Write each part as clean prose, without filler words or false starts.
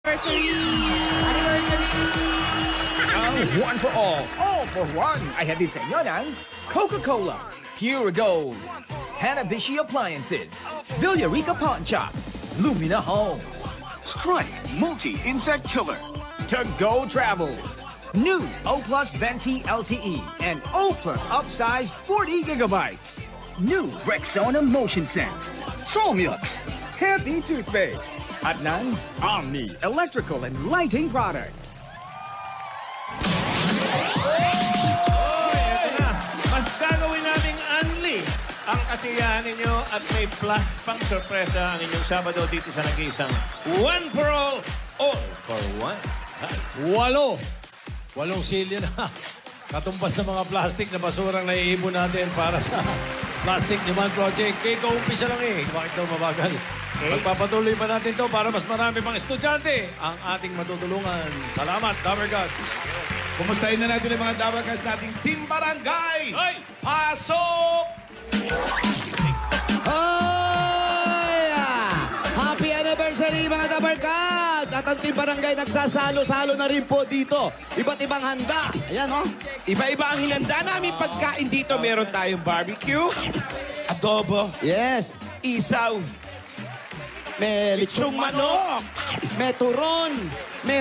Anniversary! Ang one for all for one, ay hatid sa inyo ng Coca-Cola, Pure Gold, Hanabishi Appliances, Villarica Pawn Shop, Lumina Homes, Strike Multi-Insect Killer, To Go Travel, new O Plus Venti LTE and O Plus upsized 40 gigabytes, new Rexona Motion Sense, Solmux, Happy Toothpaste, at ng Omni Electrical and Lighting Products. Eto na. Mas gagawin nating unli ang kasiyahan ninyo at may plus pang sorpresa ang inyong Sabado dito sa nag-iisang One for All for One. Walong silya na. Katumbas sa mga plastic na basurang naiibon natin para sa Plastic Demand Project. Kaya kaumpisa lang eh. Bakit daw mabagal? Magpapatuloy pa natin to para mas marami pang estudyante ang ating matutulungan. Salamat, Dabber Gods. Kumustahin na natin ang mga Dabber Gods nating Team Barangay! Hoy! Pasok! Hoy! Happy anniversary mga Dabber Gods! At ang Team Barangay nagsasalo-salo na rin po dito. Iba't ibang handa. Ayan, oh. Iba-iba ang hinanda namin pagkain dito. Meron tayong barbecue, adobo, Yes. isaw, May lechong manok, may turon, may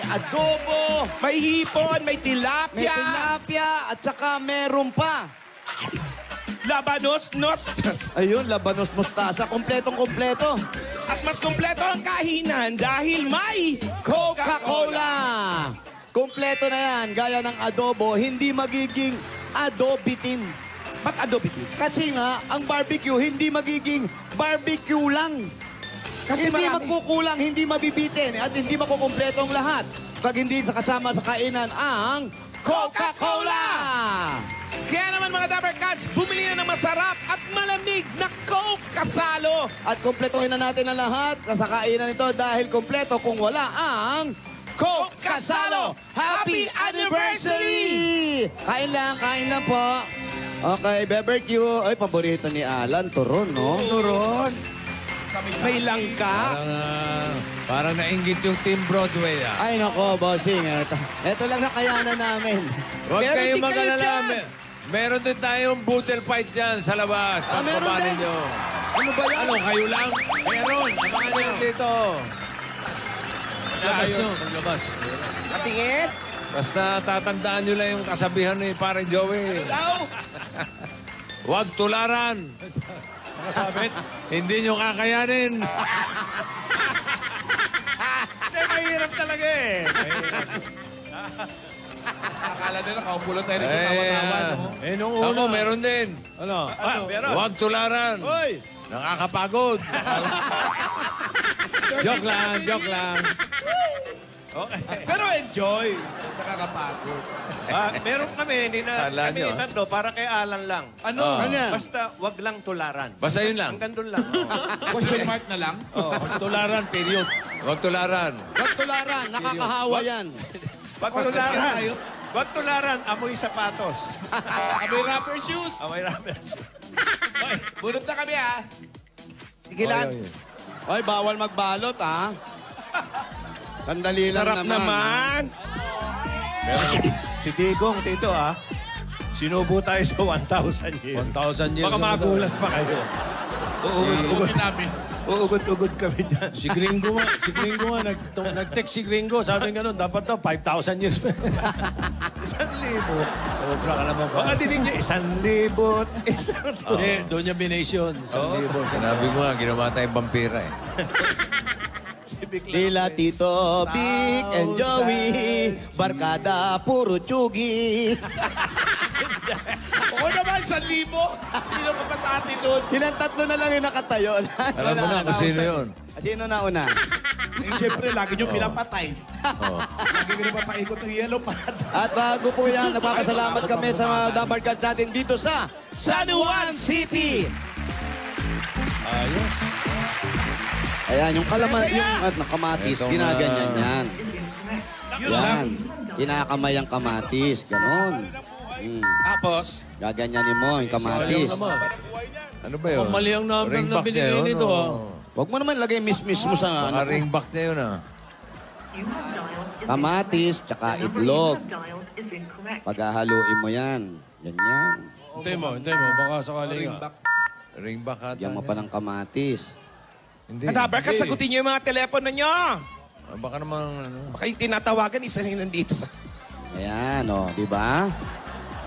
adobo, may hipon, may may tilapia, tilapia, at saka meron pa. labanos, nos, Ayun, labanos mustasa. Kompletong-kompleto. at mas kompleto ang kahinan dahil may Coca-Cola! Kompleto na yan. Gaya ng adobo, hindi magiging adobitin. Ba't adobo ito? Kasi nga, ang barbecue, hindi magiging barbecue lang. Kasi Hindi marami. magkukulang, hindi mabibitin, at hindi makukumpleto ang lahat. Pag hindi kasama sa kainan ang Coca-Cola! Kaya naman mga Dabber Gods, bumili na ng masarap at malamig na Coke kasalo. At kumpletuhin na natin ang lahat sa kainan ito dahil kumpleto kung wala ang Coke Kasalo! Happy Anniversary! Kain lang po. Okay, barbecue. Ay, paborito ni Alan, turon, no? Turon. May langka. Parang nainggit yung Team Broadway. Ay, nako, bossing. Ito lang na kayanan namin. Huwag Meron kayong din kayo mag-alala. dyan. Meron din tayong boodle fight dyan sa labas. Meron Pagpapanin din. nyo. Ano ba yan? Ano, kayo lang? Meron. Abangan nyo dito. Labas nyo. Paglabas. Katingin. Basta tatandaan nyo lang yung kasabihan ni Pare Joey. Daw. Huwag tularan. Nakasabit? Hindi nyo kakayanin. Hindi, mahirap talaga eh. Akala nila, kaupo lang tayo nito tawa-tawa. No? Nung una. Ako, meron din. Ano? Meron. Huwag tularan. Hoy! Nakakapagod. Joke lang. Okay. Pero enjoy. Nakakapagod. Meron kami, hindi na Kala kami nyo, ni Tando, para kay Alan lang. Ano? Ano yan? Basta wag lang tularan. Basta yun lang. Hanggang doon lang. Question mark na lang? Tularan, period. Huwag tularan. Huwag tularan, nakakahawa yan. Wag tularan. Wag tularan, amoy sapatos. Amoy rapper shoes. Amoy rubber. Bunot na kami, ha? Sige lang. Hoy, bawal magbalot, ha? Sandali lang Sarap naman. Pero si Digong, tito sinubo tayo sa 1,000 years. 1,000 years. Baka magulat pa kayo. Uugod namin. Uugod kami dyan. Si Gringo nga, nag-text si Gringo. Sabi nga nun, dapat daw 5,000 years. 1,000. Sobra ka naman pa. Baka dinig niya, 1,000. Doon niya bination. 1,000. Sinabi ko nga, ginawa tayong vampira eh. Tila Tito, Big and Joey, barkada, puro tsugi. Oo naman, 1,000. Sino pa pa sa atin nun? Ilang tatlo na lang yung nakatayo. Alam mo na kung sino yun. Sino na una? Siyempre, lagi nyo pinapatay. Lagi nyo papaikot ng yellow pad. At bago po yan, nagpapasalamat kami sa mga Dabber Gods natin dito sa San Juan City. Ayos. Ayan, yung kamatis, Ito ginaganyan yan. Yun lang. Yan. Kinakamay ang kamatis, ganon. Tapos, Gaganyanin mo yung Sayang kamatis. naman. Ano ba yun? Mali ang number Ring na back niya binigay yun, nito. o? Huwag mo naman lagay miss-miss mo sa Baka ring back niya yun ah. kamatis, tsaka itlog. Paghahaluin mo yan. Ganyan. Hintay mo. Baka sakali nga. Ring back ata. Diyan mo pa ng kamatis. Hindi. Kadabar Cats, hindi. sagutin niyo yung mga telepono niyo. Baka naman ano. Baka yung tinatawagan, isa rin nandito sa... Ayan, o. Di ba?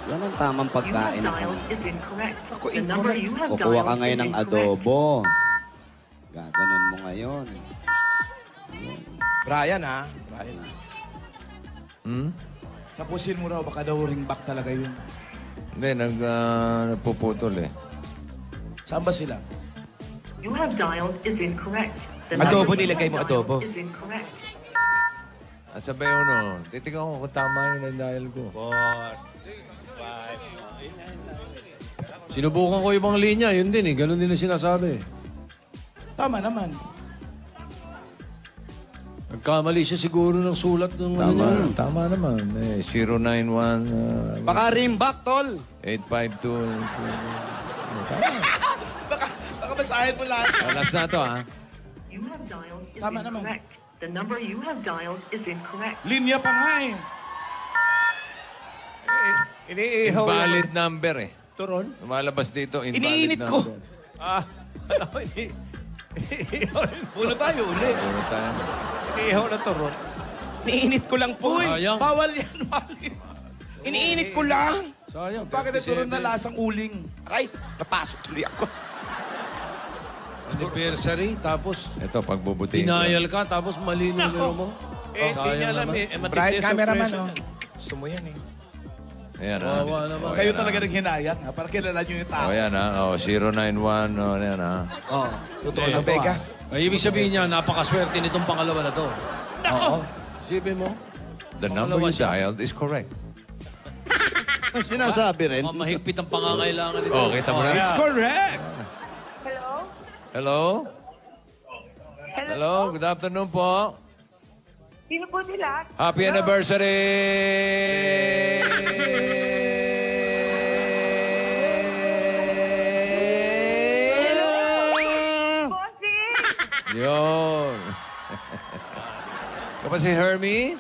Yan ang tamang pagkain. Ako, incorrect. Kukuha ka ngayon ng adobo. Gaganon mo ngayon. Brian, ha? Brian. Hmm? Tapusin mo raw, baka daw ring back talaga yun. Hindi, nagpuputol eh. Saan ba sila? You have dialed is incorrect. The Adobo, number you nilagay mo have dialed adobo. is incorrect. Sabay uno, titignan ko kung tama yun ang dial ko. Sinubukan ko ibang linya. Yun din eh. Ganun din ang sinasabi. Tama naman. Nagkamali siya siguro ng sulat ng ano niya. Tama naman. 091 Baka rimbak, tol. 852. Baka basahin mo lahat. Alas na to ha. You have dialed is Tama naman. incorrect. The number you have dialed is incorrect. Linya pa nga eh. Iniihaw lang. Invalid number eh. Turon? Lumalabas dito, invalid Iniinit ko. number. Ulo tayo, uli. Puro tayo. Iniihaw na to, Ron. Iniinit ko lang po. Sayang. Bawal yan, Wally. Iniinit ko lang. Sayang. Bakit na turon na lasang uling? Aray, napasok tuloy ako. Anniversary. Tapos Ito, pagbubutihin ko. denial ka. Tapos mali numero mo. Eh, hindi niya alam eh. Brian, cameraman, oh. Gusto mo yan, eh. Ayan ha. Wawa naman. Kayo talaga nang hinayang, ha? Para kilala nyo yung tao. O yan ha. O, 091. O, yan ha. Totoo Ang Vega. Ay, ibig sabihin niya, napakaswerte nitong pangalawa na to. Oo. Isipin mo. The number you dialed is correct. Ang sinasabi rin. Mahigpit ang pangangailangan nito. Oh, kita mo na. It's correct! Hello? Hello? Hello, good afternoon po. Sino po sila? Happy anniversary! Bossing! Yun. Kapag si Hermie?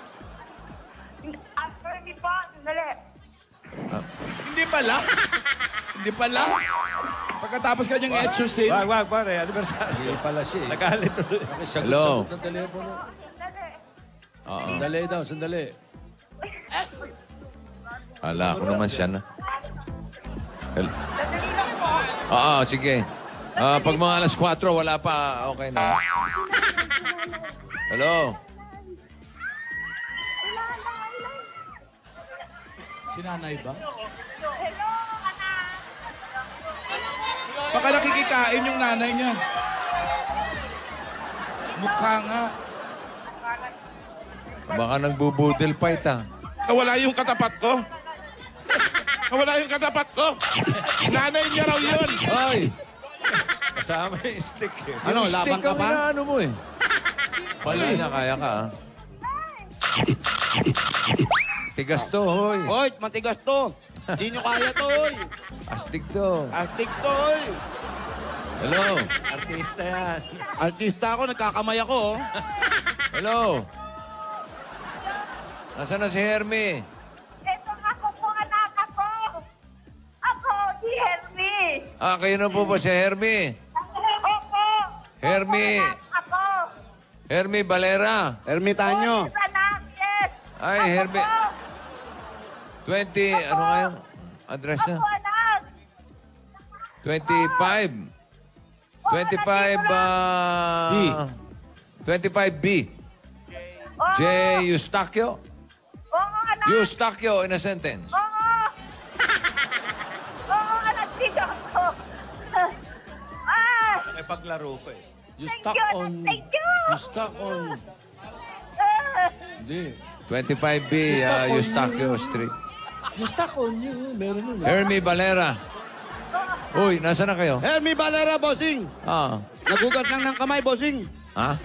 After me po, sandali. Hindi pala. Hindi pala. Pagkatapos kanyang etsusin. Wag, pare. Anniversary. Hindi pala siya. Nagalit tuloy. Hello? Sagot ng telepono. Sandali. Oo. Sandali daw, sandali. Ala ko naman siya na. Sandali lang po. Oo, sige. Pag mga alas 4, wala pa. Okay na. Hello? Si nanay ba? Hello, anak. Baka nakikikain yung nanay niya. Mukha nga. Baka nagbubudil fight ah. Nawala yung katapat ko. Nawala yung katapat ko. Nanay niya raw yun. Ay! Kasama yung stick eh. Ano, laban ka pa? Ano mo eh. Wala na, kaya ka ah. Tigas to, hoy. Hoy, matigas to. Hindi nyo kaya to, hoy. Astig to. Astig to, hoy. Hello? Artista yan. Artista ako, nagkakamay ako, oh. Hello? Nasaan na si Hermie? Ito ako po, anak ako. Ako, si Hermie. Kayo na po ba si Hermie? Opo. Hermie. Ako. Hermie Valera. Ermitanyo. Yes, anak, yes. Ay, Ako Hermie. po. 20, ano nga yung address Ako, na? anak. 25. 25, 25B. Oo. J. Eustaquio. Oo, anak. Eustaquio in a sentence. Oo. Oo, anak, dito ako. Ah, Nakipaglaro ko eh. You Thank stuck you, on... thank you. You stuck on... Hindi. 25B, Eustaquio Street. You stuck on you. Meron nun. Hermie Valera. Uy, nasa na kayo? Hermie Valera, bossing. Nagugat lang ng kamay, bossing. Ha?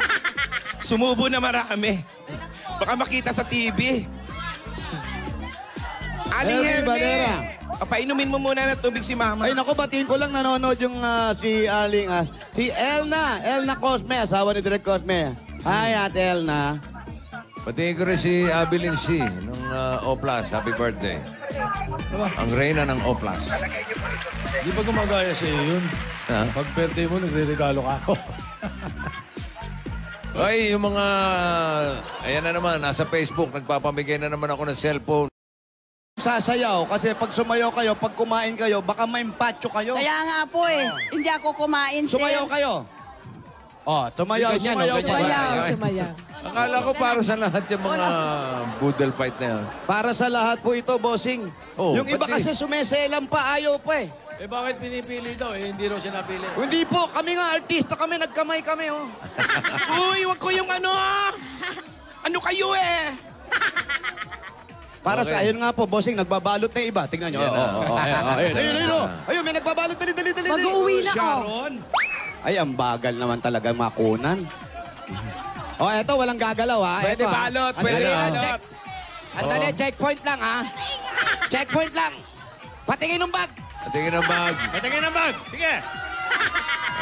Sumubo na marami. Baka makita sa TV. Aling Hermie Hermie. Valera. Painumin mo muna ng tubig si Mama. Ay, naku, batiin ko lang nanonood yung si Aling, si Elna Cosme, asawa ni Direk Cosme. Hi, Ate Elna. Pati ko rin si Abilin C. ng Oplas. Happy birthday. Ang reyna ng Oplas. Di ba gumagaya sa iyo yun? Ha? Pag birthday mo, nagre-regalo ka ako. Ay, yung mga... Ayan na naman, nasa Facebook. Nagpapamigay na naman ako ng cellphone. Sasayaw, kasi pag sumayaw kayo, pag kumain kayo, baka maimpatyo kayo. Kaya nga po eh, hindi ako kumain, sir. Sumayaw kayo. Oh, sumayaw. Sumayaw. Akala ko para sa lahat yung mga boodle fight na yan. Para sa lahat po ito, bossing. Oh, yung iba pati- kasi sumeselang pa, ayaw pa eh. Eh bakit pinipili daw? Eh hindi raw siya napili. Hindi po, kami nga artista kami, nagkamay kami oh. Uy, wag ko yung ano Ano kayo eh? Para sa Okay. ayun nga po, bossing, nagbabalot na iba. Tingnan nyo. Ayun, may nagbabalot. Dali. Mag-uwi na, oh. Sharon. Ay, ang bagal naman talaga makunan. Oh, eto, walang gagalaw ha. Pwede Eto, ha. balot, Andali, pwede ha. balot. Andali, checkpoint lang ha. Checkpoint lang. Patingin ng bag. Patingin ang bag. Patingin ang bag! Sige!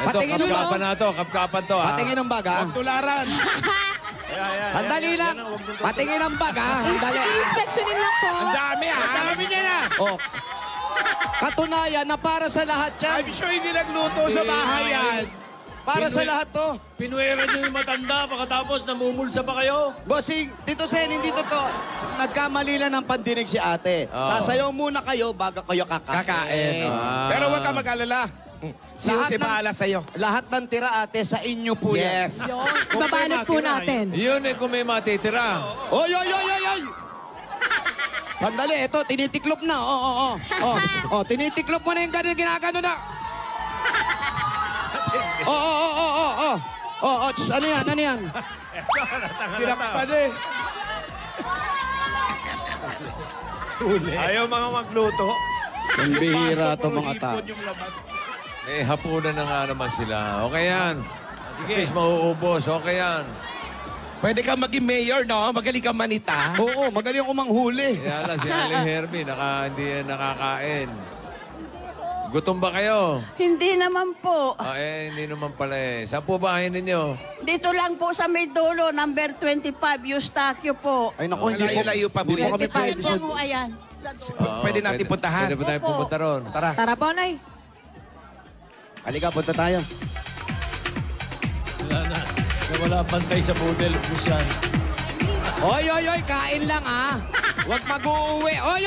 Ito, Patingin ang kapkapan na to. Kapkapan to, ha? Patingin ng bag ha. Tularan. Andali lang. Patingin ng bag ha. Andali. Inspectionin lang po. Ang dami Dami niya na! Oh. Katunayan na para sa lahat yan. I'm sure hindi nagluto sa bahay yan. Para sa lahat to. Pinuwera niyo yung matanda, pagkatapos namumulsa pa kayo. Bossing, Tito Sen, hindi totoo. Nagkamali lang ng pandinig si ate. Sasayaw muna kayo bago kayo kakain. Kakain. Pero huwag ka mag-alala. Si Jose bahala sa'yo. Lahat ng tira ate sa inyo po yan. Yes. Yun. Ibabalot po natin. Yun eh, kung may matitira. Oy! Sandali, ito, tinitiklop na. Oh, tinitiklop mo na yung ganun, ginagano na. Ano yan? Tinakpan eh. Ayaw mga magluto. Ang bihira to mga tao. May hapunan na nga naman sila. Okay yan. Sige. Fish mauubos. Okay yan. Pwede ka maging mayor, no? Magaling ka manita. Oo, magaling ko manghuli. Kaya lang si Ali Hermie, hindi yan nakakain. Gutom ba kayo? Hindi naman po. Hindi naman pala eh. Saan po bahay ninyo? Dito lang po sa may dulo, number 25, Eustachio po. Ay naku, hindi po. Layo-layo pa, Hindi po kami 25 pwede. lang po, ayan. Pwede natin puntahan. Pwede ba tayo pumunta ron? Tara po, Nay. Halika, punta tayo. Wala na. Wala pantay sa boodle. Pusyan. Oy, kain lang ha. Huwag mag-uwi. Oy.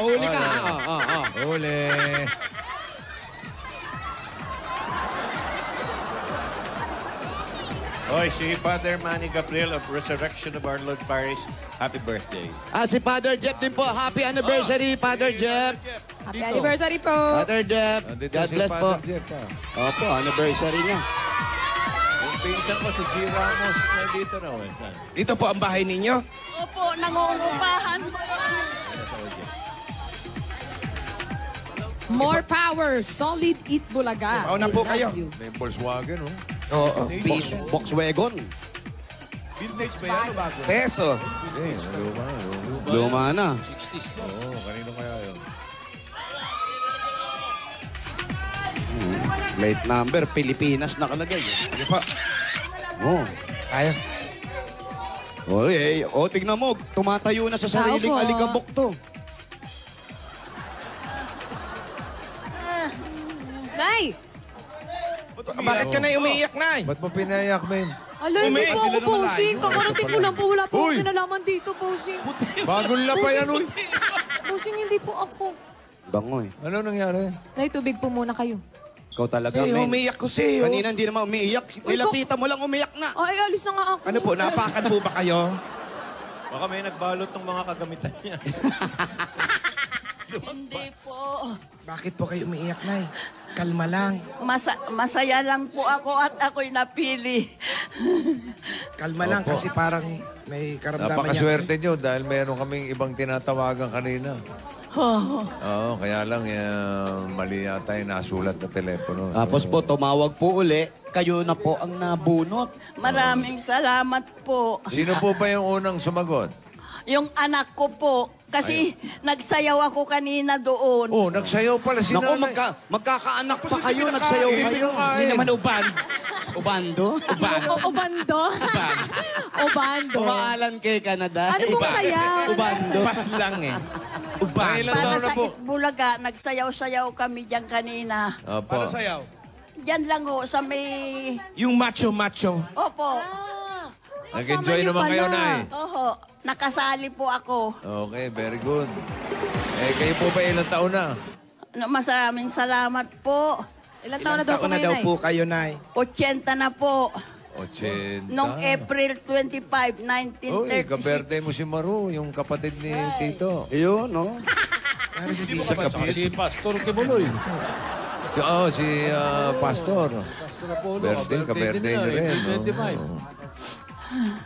Huli ka. Huli. Oy, si Father Manny Gabriel of Resurrection of Our Lord Parish, happy birthday. Si Father Jeff din po. Happy anniversary, Father Jeff. Happy anniversary po. Father Jeff. Nandito God si bless po. Father Jeff, ha? Opo, anniversary niya. Yung pinsan ko si G. Ramos, nandito raw eh. Dito po ang bahay ninyo. Opo, nangungupahan. More power. Solid Eat Bulaga. Mauna po kayo. May Volkswagen, oh. Oo. Volkswagen. Peso. Luma na. Oo, kanino kaya yun? Late number, Pilipinas nakalagay. Sige po. Oh. Tayo. Tignan mo, tumatayo na sa sariling Tao po. alikabok to. Nay! Bakit ka na umiiyak, Nay? Ba't mo pinayak, men? Ala, hindi po ako posing. Kakarating ko lang po. Wala po akong kinalaman dito, posing. Bagong lapa yan, uy. Posing, hindi po ako. Bango eh. Ano nangyari? Nay, tubig po muna kayo. Ikaw talaga, Eh, men. umiiyak ko sa'yo. Kanina hindi naman umiiyak. Nilapitan mo lang umiyak na. Ay, alis na nga ako. Ano po, napakan po ba kayo? Baka may nagbalot ng mga kagamitan niya. Hindi po. Bakit po kayo umiiyak, Nay? Kalma lang. Masaya lang po ako at ako'y napili. Kalma lang kasi parang may karamdaman Napakaswerte nyo dahil meron kaming ibang tinatawagan kanina. Oo, kaya lang mali yata yung nasulat na telepono. Tapos po, tumawag po uli. kayo na po ang nabunot. Maraming salamat po. Sino po ba yung unang sumagot? Yung anak ko po, kasi nagsayaw ako kanina doon. Oh, nagsayaw pala si Naku, nanay. magkakaanak pa kayo, nagsayaw kayo. Hindi naman Ubando? Obando. Obando. Umaalan kay Canada. Ano pong sayaw? Ubando. Pas lang eh. Ilan Para taon na sa po? Itbulaga, nagsayaw-sayaw kami diyan kanina. Opo. Sayaw. Diyan lang ho, sa may... Yung macho-macho. Opo. Nag-enjoy naman kayo, Nay. Oho, nakasali po ako. Okay, very good. Eh, kayo po ba ilang taon na? Maraming salamat po. Ilang taon na daw po Taon na kayo, daw Nay? po kayo, Nay. 80 na po. 80. Noong April 25, Uy, 1936. kaberde mo si Maru, yung kapatid ni Tito. Yun, no? Hindi sa Si Pastor Kibuloy. Oo, si Pastor. Pastor Apollo. Birthday, kaberde niyo rin.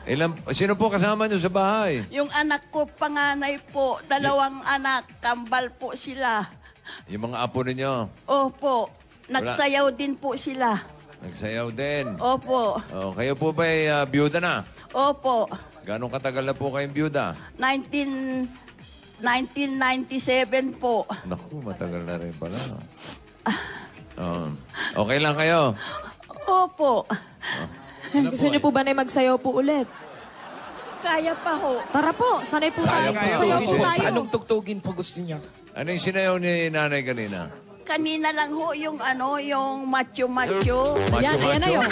25. Sino po kasama niyo sa bahay? Yung anak ko, panganay po, 2 anak, kambal po sila. Yung mga apo ninyo. Opo, nagsayaw din po sila. Nagsayaw din. Opo, Oh, kayo po ba ay byuda na? opo. Gano'ng katagal na po kayong byuda? 1997 po. Naku, matagal na rin pala. Okay lang kayo? Opo, Gusto niyo po ba na magsayaw po ulit? kaya pa ho. Tara po, sanay po tayo. Sayaw po tayo. Anong tugtugin po gusto niya? Ano yung sinayaw ni nanay kanina? Kanina lang ho yung yung macho-macho. Ayan, ayan na Macho-macho? yun.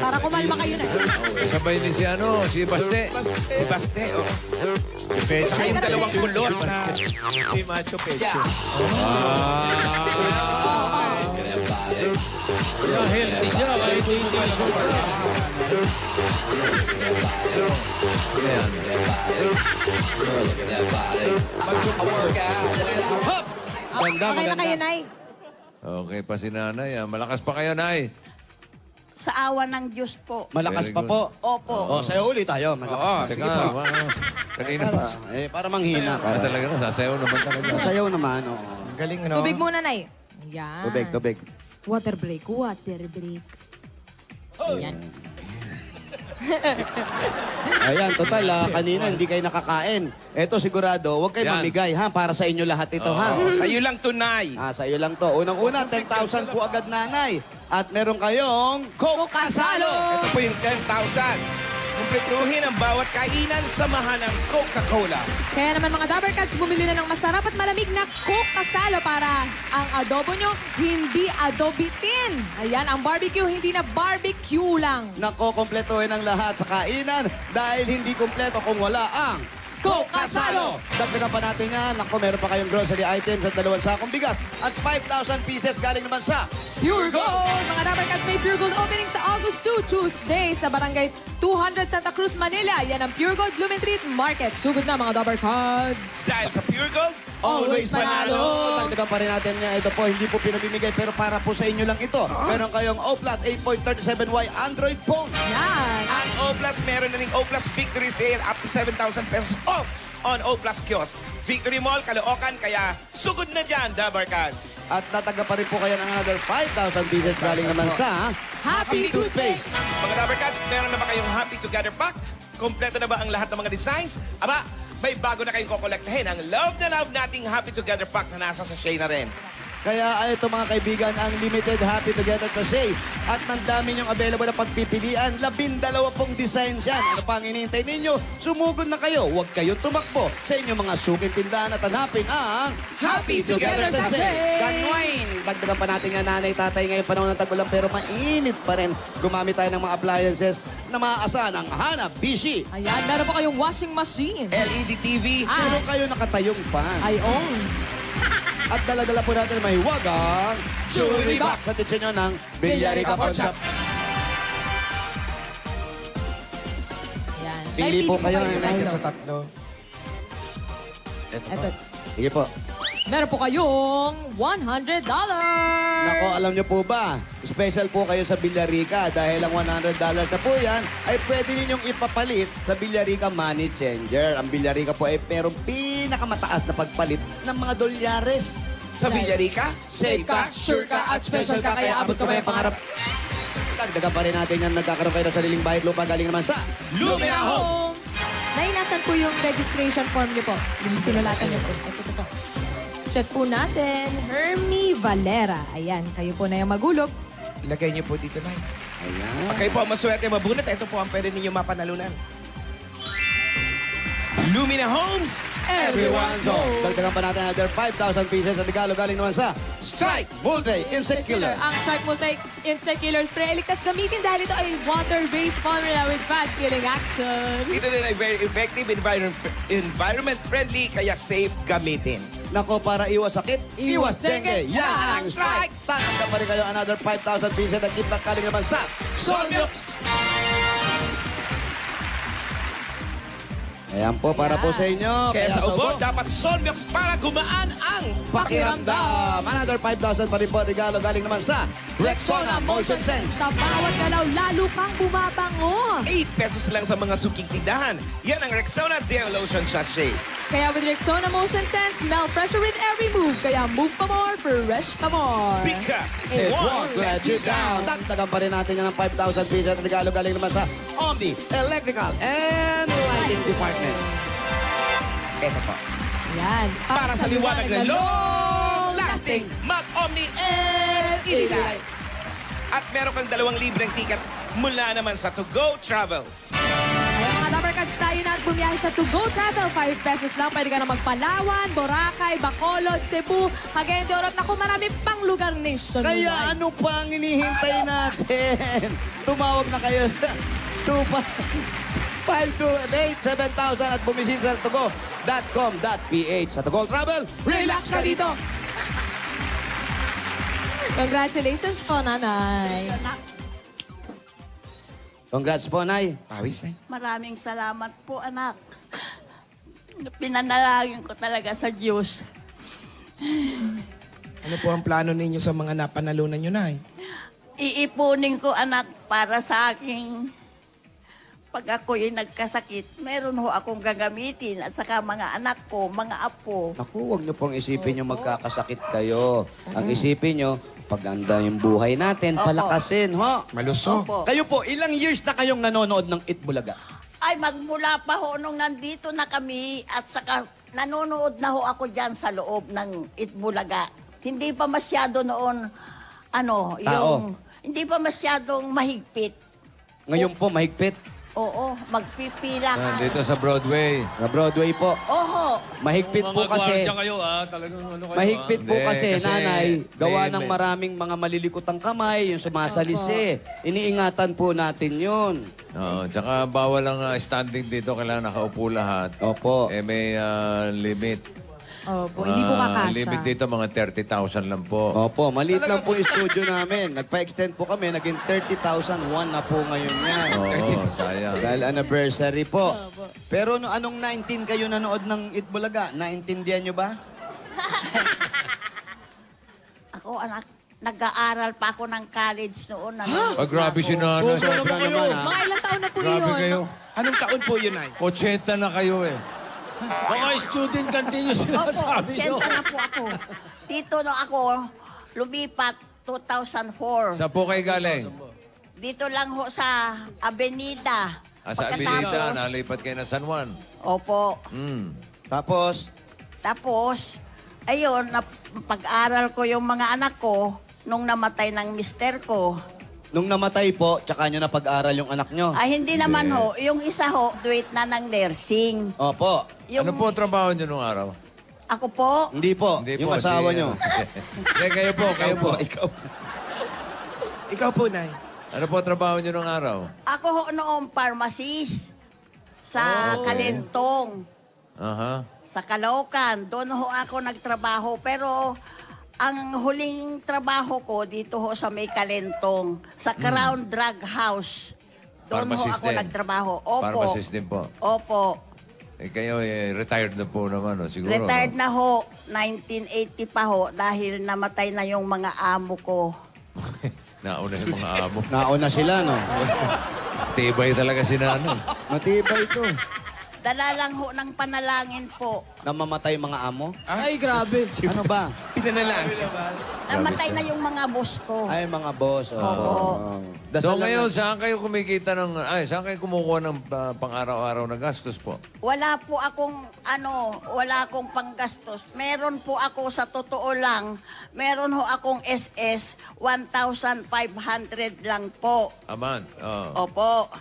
Para kumalma kayo na. Kasabay ni si Baste. Si Baste, oh. Si Pecho. Saka yung dalawang kulot na si Macho Pecho. Kaya healthy siya, kahit hindi sobra. Ayan. Hop! Ganda, Okay na maganda. kayo, Nay? Okay pa si nanay. Malakas pa kayo, nay. Sa awa ng Diyos po. Malakas Very pa po. Opo. Oh, sayo ulit tayo. Malakas. Teka, kanina pa. Para manghina. Ah, talaga na, sasayaw naman talaga. Sayaw naman, oh. Galing, no? Tubig muna, Nay. Yan. Tubig. Water break. Water break. Ayan. Ayan, total, kanina hindi kayo nakakain. Eto sigurado, huwag kayo Yan. mamigay, ha? Para sa inyo lahat ito, ha? Sa'yo lang tunay. Sa iyo lang to. Unang-una, 10,000 po agad, nanay. At meron kayong Coke Kasalo! Ito po yung 10,000. Kumpletuhin ang bawat kainan, samahan ng Coca-Cola. Kaya naman mga Dabber Cats, bumili na ng masarap at malamig na Coke Kasalo para ang adobo nyo hindi adobitin. Ayan, ang barbecue hindi na barbecue lang. Nako, kompletuhin ang lahat sa kainan dahil hindi kompleto kung wala ang Coke Kasalo! Dagdagan pa natin yan. Nako, meron pa kayong grocery items at 2 sakong bigas at 5,000 pieces galing naman sa Pure Gold! Mga Dabber Cats, may Pure Gold opening sa August 2, Tuesday sa Barangay 200 Santa Cruz, Manila. Yan ang Pure Gold Blumentritt Market. Sugod na mga Dabber Cats. Dahil sa Pure Gold, Always Panalo. Dagdagan pa rin natin nga. Ito po, hindi po pinamimigay pero para po sa inyo lang ito. Meron kayong O-Plus 8.37Y Android phone. Yan. ang O-Plus, meron na ring O-Plus Victory Sale up to 7,000 pesos off on O-Plus Kiosk. Victory Mall, Caloocan, kaya sugod na dyan, Dabber Cats. At tataga pa rin po kayo ng another 5,000 pieces galing naman sa Happy Toothpaste! Mga Dabber Cats, meron na ba kayong Happy Together Pack? Kompleto na ba ang lahat ng mga designs? Aba, may bago na kayong kokolektahin. Ang love na love nating Happy Together Pack na nasa sachet na rin. Kaya ito mga kaibigan, ang limited Happy Together Sachet. At ng dami niyong available na pagpipilian, 12 pong designs yan. Ano pa ang hinihintay ninyo? Sumugod na kayo. Huwag kayong tumakbo sa inyong mga suking tindahan at hanapin ang Happy Together Sachet! Kanwain! Dagdagan pa natin nga nanay, tatay ngayong panahon ng tagulang pero mainit pa rin. Gumamit tayo ng mga appliances na maaasahan ang Hana Bishi. Ayan, meron pa kayong washing machine. LED TV. Pero kayo nakatayong pa. Ay, oh. At dala-dala po natin may hiwagang jewelry box. Sa titsyon nyo ng Bilyarica Pawn Shop. Yan. Pili po kayo. sa Nay. kayo. Sa tatlo. Eto. Sige po. Meron po kayong $100. Nako, alam niyo po ba, special po kayo sa Bilyarica dahil ang $100 na po yan ay pwede ninyong ipapalit sa Bilyarica Money Changer. Ang Bilyarica po ay merong pinakamataas na pagpalit ng mga dolyares. Sa Villarica, Safe ka, sure ka, at special ka, kaya abot ka may pangarap. Dagdagan pa rin natin yan. Nagkakaroon kayo ng sariling bayad lupa. Galing naman sa Lumina Homes. Nay, nasan po yung registration form niyo po? Yung sinulatan niyo po. Ito po. Check po natin. Hermie Valera. Ayan, kayo po na yung magulog. Ilagay niyo po dito, Nay. Ayan. Pag kayo po ang maswerte mabunot, ito po ang pwede ninyo mapanalunan. Lumina Homes! Everyone's home. Dagdagan pa natin another 5,000 pieces at regalo galing naman sa Strike Multi Insect Killer. Ang Strike Multi Insect Killer Spray ay ligtas gamitin dahil ito ay water-based formula with fast killing action. Ito din ay very effective, environment-friendly, kaya safe gamitin. Nako, para iwas sakit, iwas dengue. dengue. Yan ang Strike. Tanggap pa rin kayo another 5,000 pieces at gift back galing naman sa Solmux. Ayan po, para po sa inyo. Kaya sa ubo, dapat Solmux para gumaan ang pakiramdam. Another 5,000 pa rin po regalo galing naman sa Rexona Motion Sense. Sa bawat galaw, lalo kang bumabango. 8 pesos lang sa mga suking tindahan. Yan ang Rexona Deo Lotion Sachet. Kaya with Rexona Motion Sense, smell fresher with every move. Kaya move pa more, fresh pa more. Because It won't let you down. Dagdagan pa rin natin yan ng 5,000 pieces at regalo galing naman sa Omni Electrical and Lighting Department. Ito po. Yan. Para sa liwanag na long-lasting, mag-Omni LED Lights. At meron kang 2 libreng ticket mula naman sa To Go Travel. Kaya mga Lovercats, tayo na at bumiyahe sa To Go Travel. 5 pesos lang. Pwede ka na magpalawan, Boracay, Bacolod, Cebu, Cagayan de Oro. Naku, marami pang lugar nationwide. Kaya ano pa ang hinihintay natin? Tumawag na kayo sa 528-7000 at bumisita sa togo.com.ph. Sa To Go Travel, relax ka dito! Congratulations po, Nanay. Congrats po, Nay. Pawis na. Maraming salamat po, anak. Pinanalangin ko talaga sa Diyos. Ano po ang plano ninyo sa mga napanalunan nyo, Nay? Iipunin ko, anak, para sa aking pag ako'y nagkasakit. Meron ho akong gagamitin at saka mga anak ko, mga apo. Naku, huwag niyo pong isipin yung magkakasakit kayo. Ang isipin niyo, paganda yung buhay natin, palakasin, ho? Malusog. Opo. Kayo po, ilang years na kayong nanonood ng Itbulaga? Ay, magmula pa ho nung nandito na kami at saka nanonood na ho ako dyan sa loob ng Itbulaga. Hindi pa masyado noon, hindi pa masyadong mahigpit. Ngayon po, mahigpit. Oo, magpipila ka. Dito sa Broadway. Sa Broadway po. Oho. Mahigpit po kasi. kayo, talagang ano kayo, Mahigpit po Hindi, kasi, kasi nanay, gawa ng may- maraming mga malilikotang kamay, yung sumasalisi. Iniingatan po natin yun. Oo, tsaka bawal ang standing dito. Kailangan nakaupo lahat. Opo. May limit. Opo, hindi po kakasya. Limit dito, mga 30,000 lang po. Opo, maliit lang po yung studio namin. Nagpa-extend po kami, naging 30,001 na po ngayon yan. Oo, sayang. Dahil anniversary po. Pero anong 19 kayo nanood ng Itbulaga? Naintindihan nyo ba? Ako, anak, nag-aaral pa ako ng college noon. Grabe si nanay. Sobra naman, ha? Mga ilang taon na po Grabe yun? kayo. Anong taon po yun, Nay? 80 na kayo eh. Baka student continuous Opo, sinasabi nyo. 80 na po ako. Dito no ako, lumipat 2004. Saan po kayo galing? Dito lang ho sa Avenida. Sa Abilita, nalipat kayo na San Juan. Opo. Tapos, Ayun, pag-aral ko yung mga anak ko nung namatay ng mister ko. nung namatay po, tsaka nyo na pag-aral yung anak nyo. Ay, hindi naman ho. Yung isa ho, duwit na ng nursing. Opo. Yung, Ano po ang trabaho nyo nung araw? Ako po, Hindi po. Hindi yung po, asawa si- nyo. Hindi, kayo po, kayo po. Ikaw po, Nay. Ano po ang trabaho nyo nung araw? ako ho noong pharmacist sa Kalentong, Aha. sa Caloocan. Doon ho ako nagtrabaho. Pero ang huling trabaho ko dito ho sa may Kalentong, sa Crown Drug House. Doon ho Pharmacist ako din. nagtrabaho. Opo. Pharmacist din po. Opo. Kayo retired na po naman, siguro. Retired na ho, 1980 pa ho, dahil namatay na yung mga amo ko. Nauna yung mga amo. Nauna sila, no? Tibay talaga si Nano. Matibay ito. Dala lang ho ng panalangin po. Namamatay mga amo? Ay, grabe. Ano ba? Pinanalangin. Namatay na yung mga boss ko. Ay, mga boss. Oo. Oo. So ngayon, saan kayo kumikita saan kayo kumukuha ng pang-araw-araw na gastos po? Wala po akong, wala akong panggastos. Meron po ako sa totoo lang, meron ho akong SS, 1,500 lang po. Aman. Oh. Opo.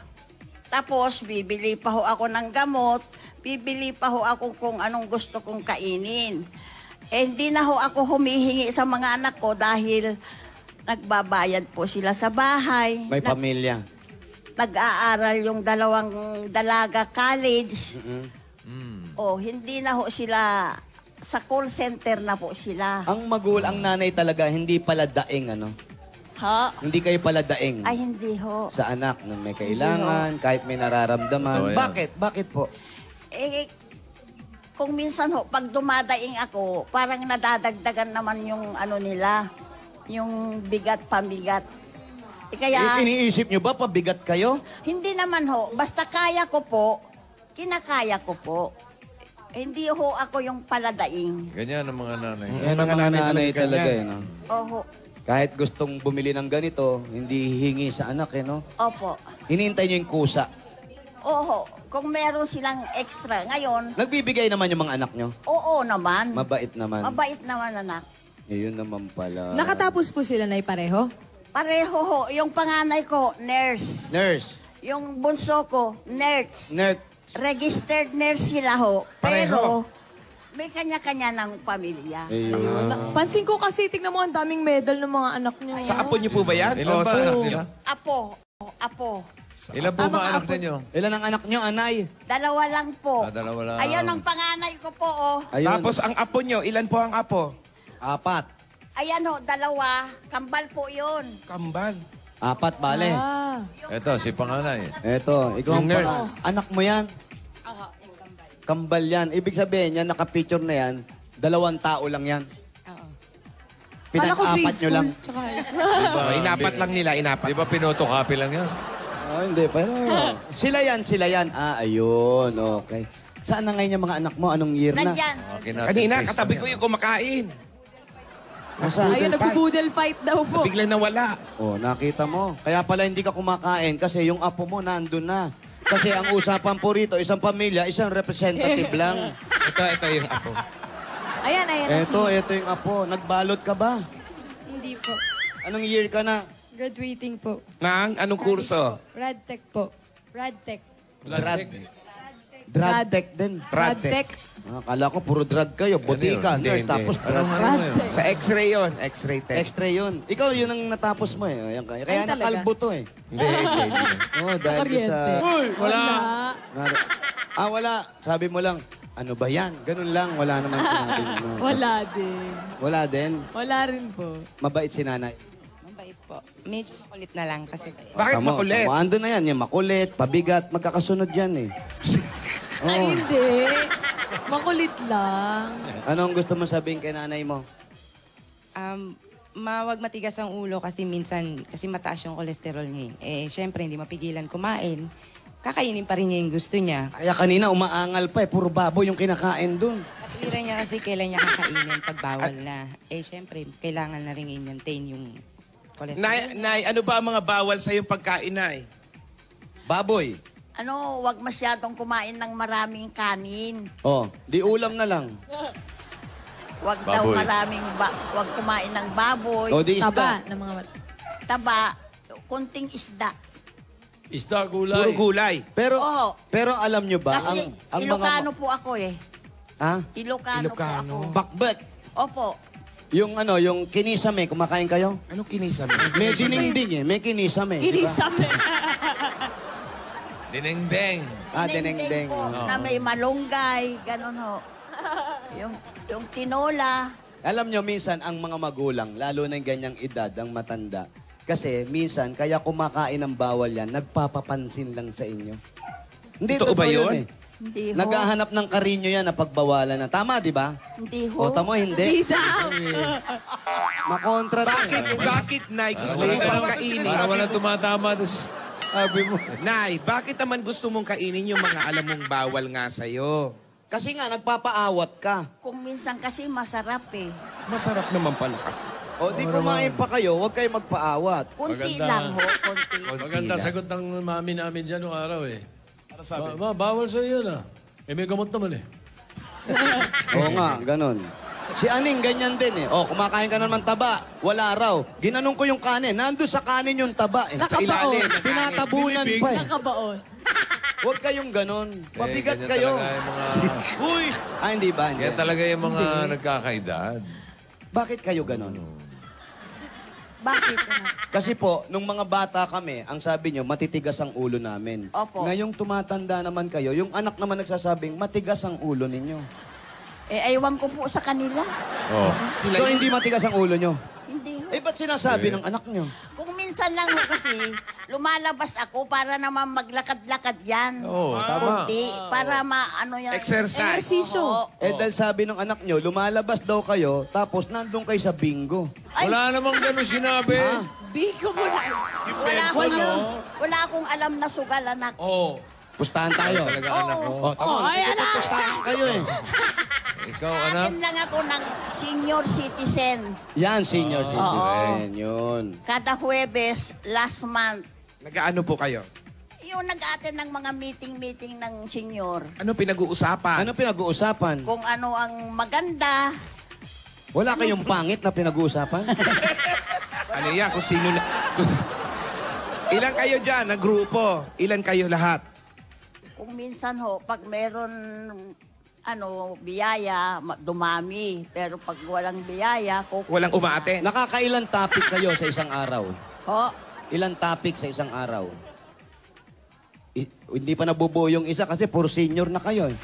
Tapos, bibili pa ho ako ng gamot, bibili pa ho ako kung anong gusto kong kainin. Hindi na ho ako humihingi sa mga anak ko dahil nagbabayad po sila sa bahay. May pamilya. Nag-aaral yung dalawang dalaga college. Hindi na ho sila, sa call center na po sila. Ang ang nanay talaga, hindi pala daing, ano? Ha? Hindi kayo pala daing. Ay, hindi ho. Sa anak na may kailangan, kahit may nararamdaman. Oh, yeah. Bakit? Bakit po? Kung minsan ho, pag dumadaing ako, parang nadadagdagan naman yung nila, yung bigat, pambigat. Kaya, Iniisip nyo ba, pabigat kayo? hindi naman ho, basta kaya ko po, kinakaya ko po. Hindi ho ako yung paladaing. Ganyan ang mga nanay. Yan ang mga nanay talaga, eh, no? Oho. Kahit gustong bumili ng ganito, hindi hingi sa anak, eh, no? Opo. Hinihintay nyo yung kusa. Oho. Kung meron silang extra ngayon, Nagbibigay naman yung mga anak nyo. oo naman. Mabait naman. Mabait naman, anak. Yun naman pala. Nakatapos po sila na pareho? Pareho ho. Yung panganay ko, nurse. Nurse. Yung bunso ko, nurse. Nurse. Registered nurse sila ho. Pero, may kanya-kanya ng pamilya. Ayun. Pansin ko kasi, tignan mo, ang daming medal ng mga anak niyo. Sa apo niyo po ba yan? Ilan ba anak nila? Apo. Ilan po ba anak ninyo? Ilan ang anak nyo, anay? Dalawa lang po. Dalawa lang. Ayun ang panganay ko po, oh. Ayun. Tapos ang apo niyo, ilan po ang apo? 4. Ayan ho, dalawa. Kambal po yun. Kambal. 4, bale. Ah. Ito, si panganay. Eto, ikaw ang Yung nurse. anak mo yan? Kambal yan. Ibig sabihin yan, naka-picture na yan, 2 tao lang yan. Kala ko Pinag-apat grade nyo school. lang. Tsaka high school. Oh, inapat lang nila, inapat. Di ba pinotocopy lang yan? Oh, hindi, pero sila yan. Ah, ayun, okay. Saan na ngayon yung mga anak mo? Anong year na? Nandyan. Okay, natin Kanina, face katabi na ko yan. yung kumakain. Nasaan? Ayun, nag-boodle fight daw po. Biglang nawala. Oh, nakita mo. Kaya pala hindi ka kumakain kasi yung apo mo nandun na. Kasi ang usapan po rito, isang pamilya, isang representative lang. Ito yung apo. Ayan na Ito yung apo. Nagbalot ka ba? Hindi po. Anong year ka na? Graduating po. Nang anong kurso? Radtech po. Radtech. Drug tech din. Radtech. Akala ko puro drug kayo. Butika, Hindi, nurse, hindi. tapos drug. Ano yun? Sa x-ray yun. X-ray tech. Extra yun. Ikaw yun ang natapos mo eh. Ayan, kaya Ay, talaga? nakalbo to eh. Hindi. Oh, dahil doon sa... Kuryente. Wala. Wala. Sabi mo lang, ano ba yan? Ganun lang. Wala naman sinabi mo. Wala din. Wala din. Wala rin po. Mabait si nanay. Mabait po. Miss, kulit na lang kasi. Bakit makulit? Ando na yan. Yung makulit, pabigat, magkakasunod yan eh. Ay, hindi. Makulit lang. Anong gusto mo sabihin kay nanay mo? Mawag matigas ang ulo kasi minsan, kasi mataas yung kolesterol niya. Syempre, hindi mapigilan kumain. Kakainin pa rin niya yung gusto niya. Kaya kanina umaangal pa eh. Puro baboy yung kinakain dun. Kapiliran niya kasi kailan niya kakainin pag bawal na. Syempre, kailangan na rin i-maintain yung kolesterol. Nay, ano ba ang mga bawal sa yung pagkain, Nay? Baboy. Wag masyadong kumain ng maraming kanin. Oh, di ulam na lang. Wag daw Baboy. wag kumain ng baboy. O di Taba isda. ng mga Taba, kunting isda. Isda, Puro gulay. gulay. Pero, Oo. pero alam nyo ba, Kasi ang Ilocano mga... po ako eh. Ha? Ilocano po ako. Bakbet. Opo. Yung yung kinisame, kumakain kayo? Anong kinisa mo? May dininding eh, may kinisame. di ba? Kinisame. Dinengdeng. Ah, Dinengdeng dinengdeng. po, na may malunggay, ganun ho. yung tinola. Alam nyo, minsan, ang mga magulang, lalo na yung ganyang edad, ang matanda, kasi minsan, kaya kumakain ng bawal yan, nagpapapansin lang sa inyo. Hindi, Totoo ba yun? eh. Hindi ho. Naghahanap ng karinyo yan na pagbawalan na. Tama, di ba? Hindi ho. O, tamo, Hindi hindi. daw. Makontra to. Bakit, Nay? Gusto mo pang kainin? Para walang tumatama. Sabi mo. Nay, bakit naman gusto mong kainin yung mga alam mong bawal nga sa'yo? Kasi nga, nagpapaawat ka. Kung minsan kasi masarap eh. Masarap naman pala kasi. O, di kumain pa kayo, huwag kayo magpaawat. Kunti Maganda. lang ho, kunti. Maganda sagot ng mami namin dyan noong araw eh. Bawal sa'yo yun ah. Eh may gamot naman eh. Oo nga, ganun. Si Aning, ganyan din eh. O, kumakain ka naman taba. Wala raw. Ginanong ko yung kanin. Nandun sa kanin yung taba eh. Sa ilalim. Tinatabunan pa eh. Nakabaon. Huwag kayong ganun. Mabigat ganyan kayo. talaga yung mga... Uy! Ah, hindi ba? Hindi. Yan talaga yung mga nagkakaedad. Bakit kayo ganun? Bakit? Kasi po, nung mga bata kami, ang sabi nyo, matitigas ang ulo namin. Opo. Ngayong tumatanda naman kayo, yung anak naman nagsasabing, matigas ang ulo ninyo. Eh, aywan ko po sa kanila. Oh. So, hindi matigas ang ulo nyo? Hindi ho. Eh, ba't sinasabi ng anak nyo? Kung minsan lang ho kasi, lumalabas ako para naman maglakad-lakad yan. Oo, tama. Kunti, para maano yan. Exercise. Ehersisyo. Eh, dahil sabi ng anak nyo, lumalabas daw kayo, tapos nandun kayo sa bingo. Wala namang ganun sinabi. Biko mo na. Wala akong alam na sugal, anak. Oo. Pustahan tayo. Talaga anak ko. O, tama, pustahan kayo eh. Ikaw, anak. Akin lang ako ng senior citizen. Yan, senior citizen. Yun. Kada Huwebes, last month, Nag-ano po kayo? yung nag-attend ng mga meeting ng senior. Ano pinag-uusapan? Ano pinag-uusapan? Kung ano ang maganda. Wala kayong pangit na pinag-uusapan? Ano yan? Kung sino na... Ilan kayo dyan na grupo? Ilan kayo lahat? Kung minsan ho, pag meron biyaya, dumami. Pero pag walang biyaya, Walang umaate? Nakakailan topic kayo sa isang araw? Ho, Ilang topic sa isang araw? Hindi pa nabubuo yung isa kasi puro senior na kayo eh.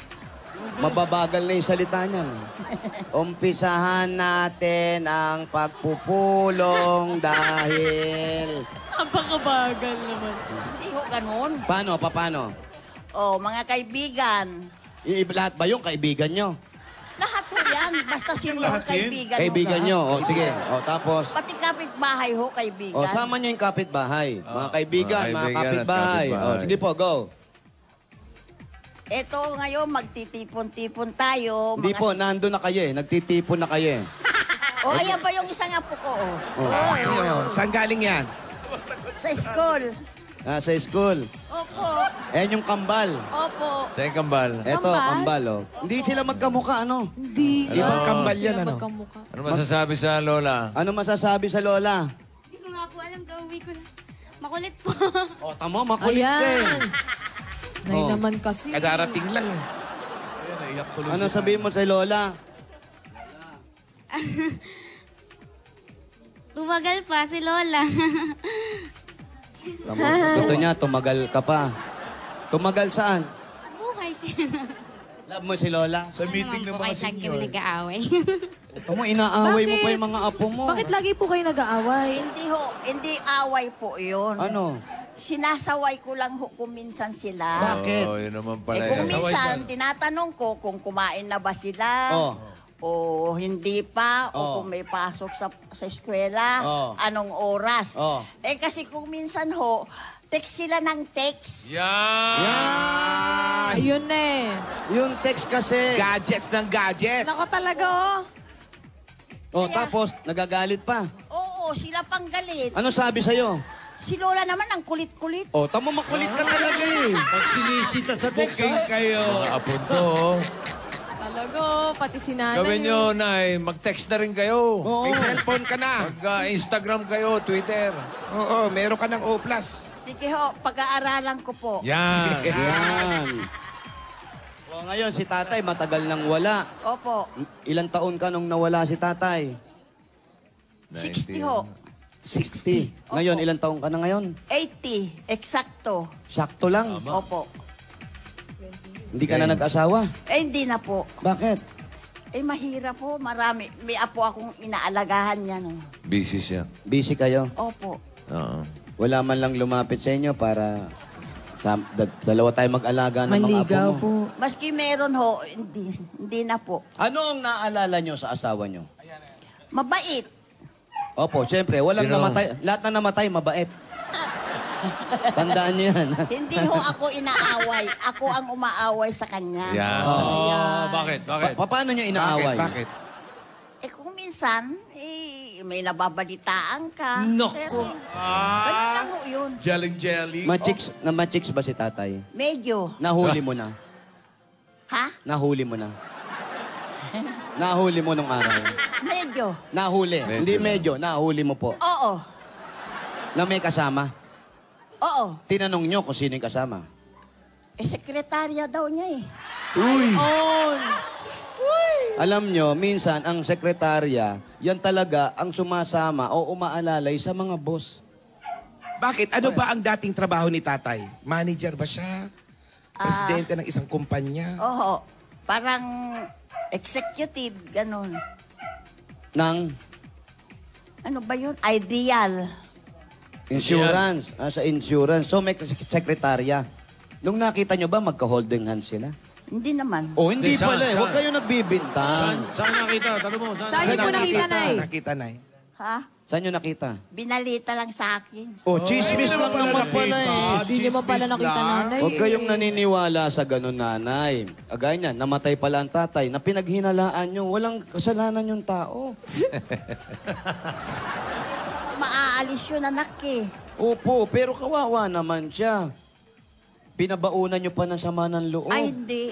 Mababagal na yung salita niyan. Umpisahan natin ang pagpupulong dahil... Ang pakabagal naman. hindi ho ganun. Paano? O, mga kaibigan. Lahat ba yung kaibigan nyo? Lahat ho yan. Basta sino ho kaibigan. Kaibigan ho. nyo. O, sige. O, tapos... Pati kapitbahay ho, kaibigan. O, sama nyo yung kapitbahay. Mga kaibigan, mga mga kaibigan at kapitbahay. O, kapitbahay. sige po, go. Ito ngayon, magtitipon-tipon tayo. Hindi po, nandun na kayo eh. Nagtitipon na kayo eh. O, ayan pa yung isang apo ko. Saan galing yan? Sa school. Sa school. Opo. Ayan yung kambal. Opo. Sa kambal. Eto, kambal, oh. Hindi sila magkamukha, ano? Hindi. Ibang kambal yan, ano? Ano masasabi sa lola? Ano masasabi sa lola? Hindi ko nga po alam, gawin ko lang. Makulit po. O, tamo, makulit ka eh. Ayan. Nay naman kasi. Kadarating lang eh. Ano sabihin mo sa lola? Tumagal pa si Lola. Tamo, gusto niya, tumagal ka pa. Tumagal saan? Buhay siya. Love mo si lola? Sa meeting ng mga Kahit lagi kami senior. nag-aaway. Tamo, inaaway mo Bakit? pa yung mga apo mo. Bakit lagi po kayo nag-aaway? Hindi away po yun. Ano? Sinasaway ko lang ho kung minsan sila. Bakit? Oo, yun naman pala. Kung yan. minsan, tinatanong ko kung kumain na ba sila. Oh. O hindi pa, Oh. o kung may pasok sa eskwela, Oh. anong oras. Oh. Eh kasi kung minsan ho, text sila ng text. Yan! Ayun na eh. Yung text kasi. Gadgets ng gadgets. Nako talaga oh. Oh, tapos, nagagalit pa. Oo, sila pang galit. Ano sabi sa'yo? Si Lola naman ang kulit-kulit. Oh, tamo, makulit ka talaga eh. Pag sinisita sa text, Booking kayo. Mga apon to, oh. Talaga oh. Pati si nanay. Gawin nyo, Nay. Mag-text na rin kayo. Oo. May cellphone ka na. Mag-Instagram kayo, Twitter. Oo, meron ka ng O+. Sige ho, pag-aaralan ko po. Yan. Yan. O, ngayon, si tatay matagal nang wala. Opo, Ilang taon ka nung nawala si tatay? 60 ho. 60. Ngayon, ilang taon ka na ngayon? 80, eksakto. Sakto lang. Opo. Hindi ka na nag-asawa. Eh, hindi na po. Bakit? Eh, mahirap po. Marami. May apo akong inaalagahan yan. Oh. Busy siya. Busy kayo? Opo. Oo. Wala man lang lumapit sa inyo para dalawa tayo mag-alaga ng mga apo Manligaw mo. po. Maski meron ho, hindi na po. Ano ang naalala nyo sa asawa nyo? Mabait. Opo, siyempre, walang Sino? namatay. Lahat na namatay, mabait. Tandaan niyo yan. Hindi ho ako inaaway. Ako ang umaaway sa kanya. Yan. Bakit? Bakit? Paano niyo inaaway? Bakit? Eh kung minsan, may nababalitaan ka. Naku. Pero, ganun lang ho yun. Jelly. Ma-chicks ba si tatay? Medyo. Nahuli mo na. Ha? Nahuli mo na. Nahuli mo nung araw. Medyo. Nahuli. Hindi medyo. Nahuli mo po. Oo. Na may kasama. Oo. Tinanong nyo kung sino yung kasama. Sekretarya daw niya eh. Uy! Oh. Alam nyo, minsan ang sekretarya, yan talaga ang sumasama o umaalalay sa mga boss. Bakit? Ano ba ang dating trabaho ni tatay? Manager ba siya? Presidente ng isang kumpanya? Oo. Parang executive, ganun. Nang Ano ba yun? Ideal. insurance. Sa insurance. So may sekretarya. Nung nakita nyo ba, magka-holding hands sila? Hindi naman. Oh, hindi Saan? pala eh. Huwag kayo nagbibintang. Saan nakita? Tanong mo. Saan niyo po nakita, Nay? Nakita, Nay. Ha? Saan nyo nakita? Binalita lang sa akin. Oh, chismis lang naman pala eh. Hindi niyo mo pala nakita, nanay. Huwag kayong naniniwala sa ganun, nanay. Agay niyan, namatay pala ang tatay na pinaghinalaan nyo. Walang kasalanan yung tao. Maaalis yun, anak eh. Opo, pero kawawa naman siya. Pinabaunan nyo pa ng sama ng loob. Ay, hindi.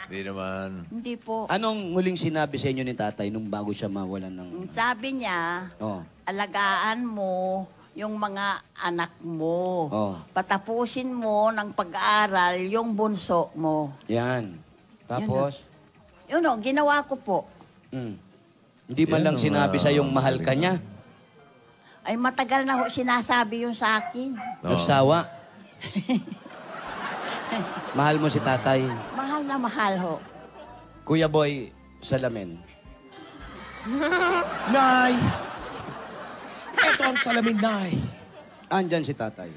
Hindi naman. Hindi po. Anong huling sinabi sa inyo ni tatay nung bago siya mawalan ng... Sabi niya, Oh. alagaan mo yung mga anak mo. Oh. Patapusin mo ng pag-aaral yung bunso mo. Yan. Tapos? Yun o, ginawa ko po. Hindi man lang sinabi sa yung mahal ka niya. Ay, matagal na ho sinasabi yun sa akin. Nagsawa. Mahal mo si tatay. Mahal na mahal ho. Kuya Boy, salamin. Nay! Ito ang salamin, Nay. Andyan si tatay.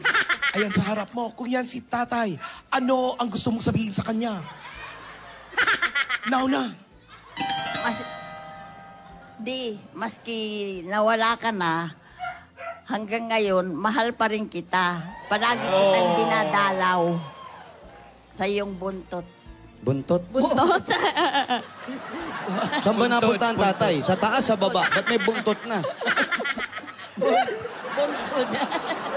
Ayan sa harap mo. Kung yan si tatay, ano ang gusto mong sabihin sa kanya? Now na. Maski nawala ka na, hanggang ngayon, mahal pa rin kita. Palagi kitang dinadalaw sa iyong buntot. Buntot? Buntot? Saan ba napunta ang tatay? Sa taas, sa baba? Ba't may buntot na? Buntod.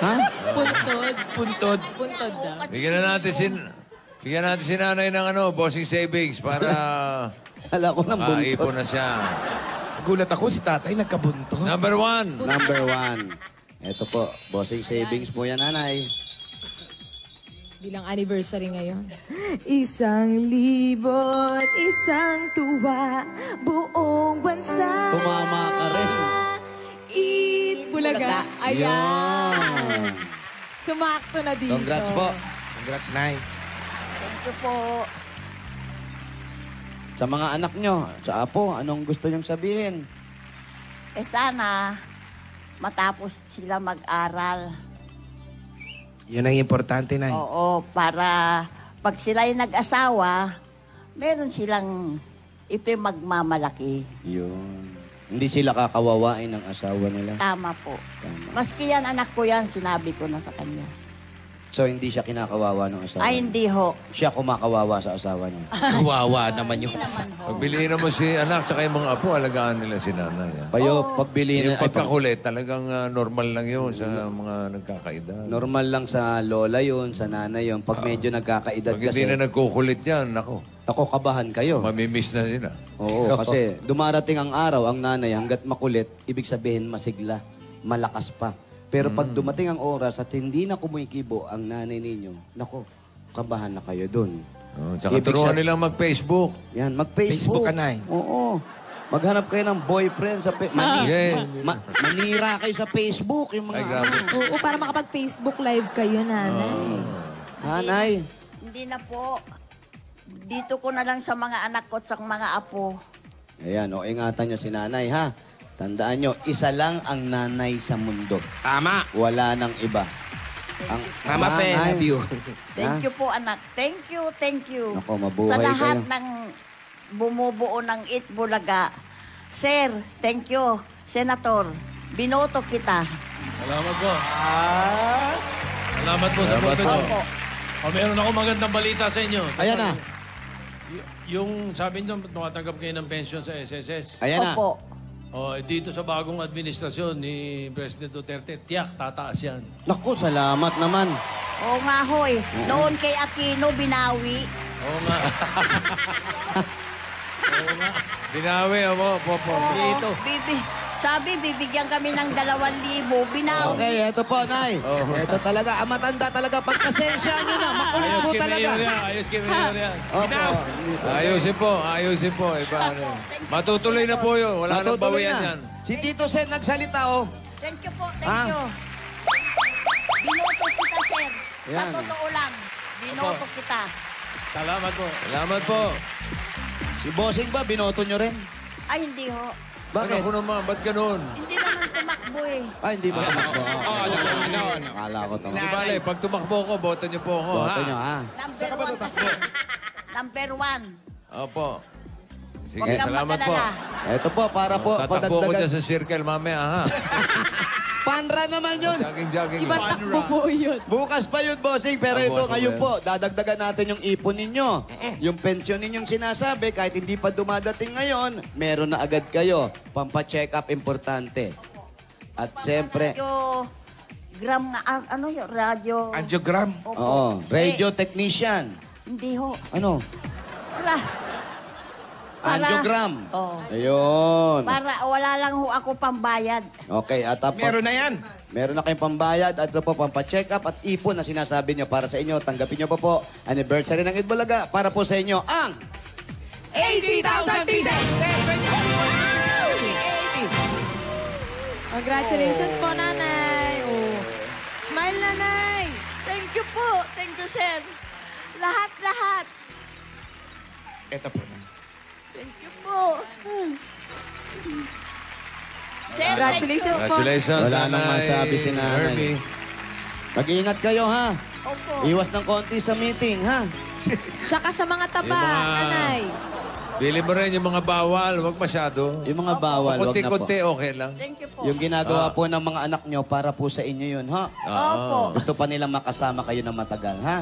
Ha? Puntod. Puntod. Puntod daw. Bigyan natin si nanay ng bossing savings para Hala ko ng buntot. makaipon na siya. Gulat ako si tatay, nagkabuntot. Number 1. Number 1. Ito po, bossing savings po yan, nanay. Bilang anniversary ngayon. 1,000,000, isang tuwa, buong bansa. Tumama ka rin. Eat Bulaga. Ayan. Yan. Sumakto na dito. Congrats po. Congrats, Nay. Thank you po. Sa mga anak nyo, sa apo, anong gusto nyong sabihin? Sana, matapos sila mag-aral. Yun ang importante, Nay. Oo, para pag sila'y nag-asawa, meron silang ipimagmamalaki. Yun. Hindi sila kakawawain ng asawa nila. Tama po. Maski yan, anak ko yan, sinabi ko na sa kanya. So, hindi siya kinakawawa ng asawa Ay, niya. hindi ho. Siya kumakawawa sa asawa niya. Kawawa naman yung Pagbiliin mo si anak tsaka yung mga apo, alagaan nila si nanay. Kayo, pagbili Yung pagkakulit, talagang normal lang yun sa mga nagkakaedad. normal lang sa lola yun, sa nanay yun. Pag medyo nagkakaedad Pag hindi kasi, na nagkukulit yan, nako, ako kabahan kayo. mamimiss na sila. Oo, kasi dumarating ang araw, ang nanay, hanggat makulit, ibig sabihin masigla, malakas pa. Pero pag dumating ang oras at hindi na kumikibo ang nanay ninyo, nako, kabahan na kayo dun. Tsaka Ibig turuan sab- nilang mag-Facebook. Yan, mag-Facebook. Facebook ka, Nay. Oo. Maghanap kayo ng boyfriend sa manira kayo sa Facebook, yung mga Ay, grabe. Oo, para makapag-Facebook live kayo, nanay. Nanay. Hindi na po. Dito ko na lang sa mga anak ko at sa mga apo. Ayan, ingatan nyo si nanay, ha? Tandaan nyo, isa lang ang nanay sa mundo. Tama. Wala nang iba. Ang Mama Fe, nanay- love you. Thank you po, anak. Thank you, thank you. Nako, mabuhay Sa lahat kayo. ng bumubuo ng Eat Bulaga. Sir, thank you. Senator, binoto kita. Salamat po. Salamat po sa Salamat pulpit. po. O, meron ako magandang balita sa inyo. Ayan na. Yung sabi nyo, tumatanggap kayo ng pension sa SSS. Ayan na. Opo. O, dito sa bagong administrasyon ni President Duterte, tiyak, tataas yan. Naku, salamat naman. Oo nga hoy. Noon kay Aquino, binawi. Oo nga. Binawi mo, Popo. Dito. Sabi, bibigyan kami ng 2,000. Binawi. Okay, eto po, Nay. Eto talaga, matanda talaga. Pagkasensya nyo na, makulit po talaga. Ayos kay Mayor yan. Opo. Ayusin po. Iba, ano. Matutuloy na po yun. Wala nang Matutuloy bawian na. yan. Si Tito Sen nagsalita, oh. Thank you po, thank you. Binoto kita, sir. Sa Yan. totoo lang, binoto kita. Salamat po. Salamat po. Si Bossing ba, binoto nyo rin? Ay, hindi ho. Bakit? Ano naman? Ba't ganun? Hindi naman tumakbo eh. Ay, hindi ba tumakbo? Akala ko to. Di bale, pag tumakbo ko, boto niyo po ako, Boto nyo, ha? Number 1 kasi. Number 1. Opo. Sige, Huwag kang salamat po. mag-alala. Eto po, para po Tatakbo ko dyan padagdagan. sa circle mamaya, ha? Panra naman yun. Jogging. Ibang takbo po yun. Bukas pa yun, Bossing. Pero ito, Bukas pa ngayon yan. po, dadagdagan natin yung ipon ninyo. Yung pensyon ninyong sinasabi, kahit hindi pa dumadating ngayon, meron na agad kayo. Pampa-check up, importante. At siyempre, Gram nga, ano yun? Radio. Angiogram. oo, radio technician. Hindi ho. Ano? Angiogram. Oo. Ayun. Para wala lang ho ako pambayad. Okay, at Meron na yan. Meron na kayong pambayad at ito po pampacheck up at ipon na sinasabi nyo para sa inyo. Tanggapin nyo po anniversary ng Itbulaga para po sa inyo ang 80,000 pieces! Congratulations po, nanay. Oh. Smile, nanay. Thank you po. Thank you, sir. Lahat. Ito po. Thank you po. Sir, Congratulations po. Congratulations, Wala nang Nanay masabi si nanay. Herbie. Mag-iingat kayo, ha? Opo. Iwas ng konti sa meeting, ha? Tsaka sa mga taba, Yung mga- nanay. Bili mo rin yung mga bawal, huwag masyado. Yung mga bawal, wag na po. Kunti-kunti, okay lang. Thank you po. Yung ginagawa po ng mga anak nyo para po sa inyo yun, ha? Opo. Gusto pa nilang makasama kayo ng matagal, ha?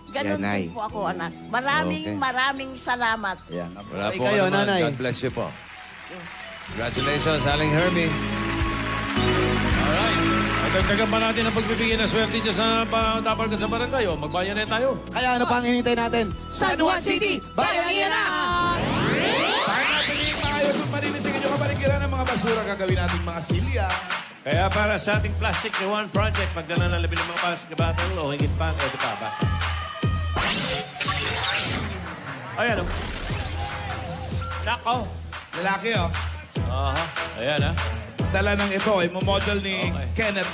Ganun Yan, Nay. din po ako, anak. Maraming salamat. Yan. Wala Okay po kayo, naman. nanay. God bless you po. Congratulations, Aling Herbie. Alright. Dagdagan pa natin ang pagbibigay ng swerte dyan sa dapal ka sa barangay. O, magbayan na tayo. Kaya ano pa ang hinintay natin? San Juan City, Bayanihan na! Para natin yung maayos ang paninisig inyong kapaligiran ng mga basura gagawin natin mga silya. Kaya para sa ating Plastic Rewan Project, magdala ng 15 mga plastic na battle o higit pa, pwede pa, basta. Ayan o. Nako. Lalaki, oh. Aha. Ayan ha. Dala ng ito, ay model ni Okay. Kenneth.